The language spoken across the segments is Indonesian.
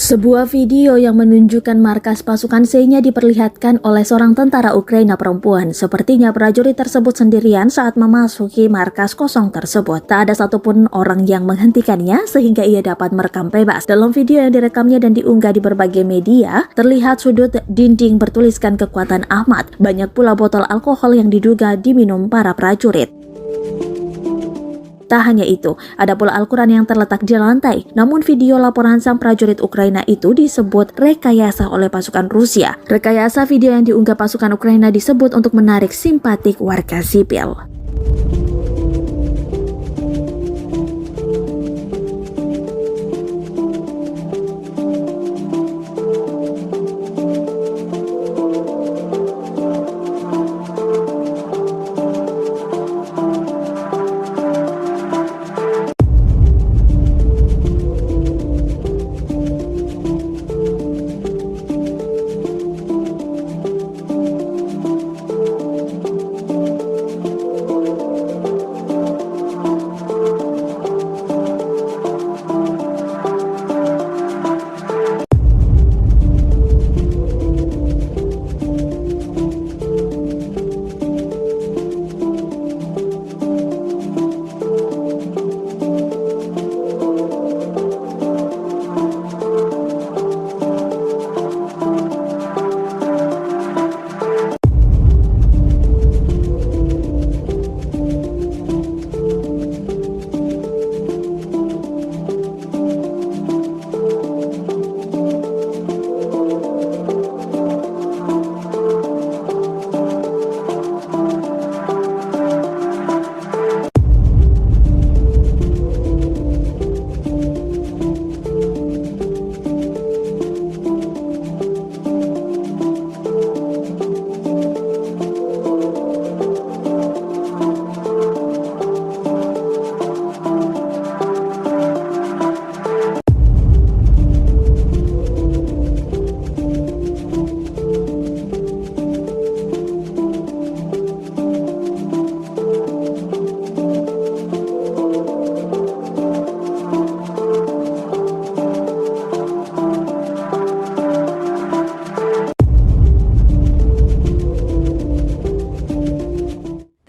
Sebuah video yang menunjukkan markas pasukan Xenia diperlihatkan oleh seorang tentara Ukraina perempuan. Sepertinya prajurit tersebut sendirian saat memasuki markas kosong tersebut. Tak ada satupun orang yang menghentikannya sehingga ia dapat merekam bebas. Dalam video yang direkamnya dan diunggah di berbagai media, terlihat sudut dinding bertuliskan kekuatan Ahmad. Banyak pula botol alkohol yang diduga diminum para prajurit. Tak hanya itu, ada pula Al-Quran yang terletak di lantai. Namun video laporan sang prajurit Ukraina itu disebut rekayasa oleh pasukan Rusia. Rekayasa video yang diunggah pasukan Ukraina disebut untuk menarik simpatik warga sipil.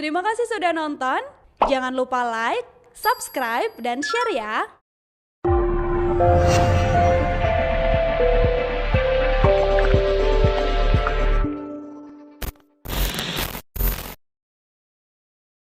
Terima kasih sudah nonton. Jangan lupa like, subscribe, dan share ya.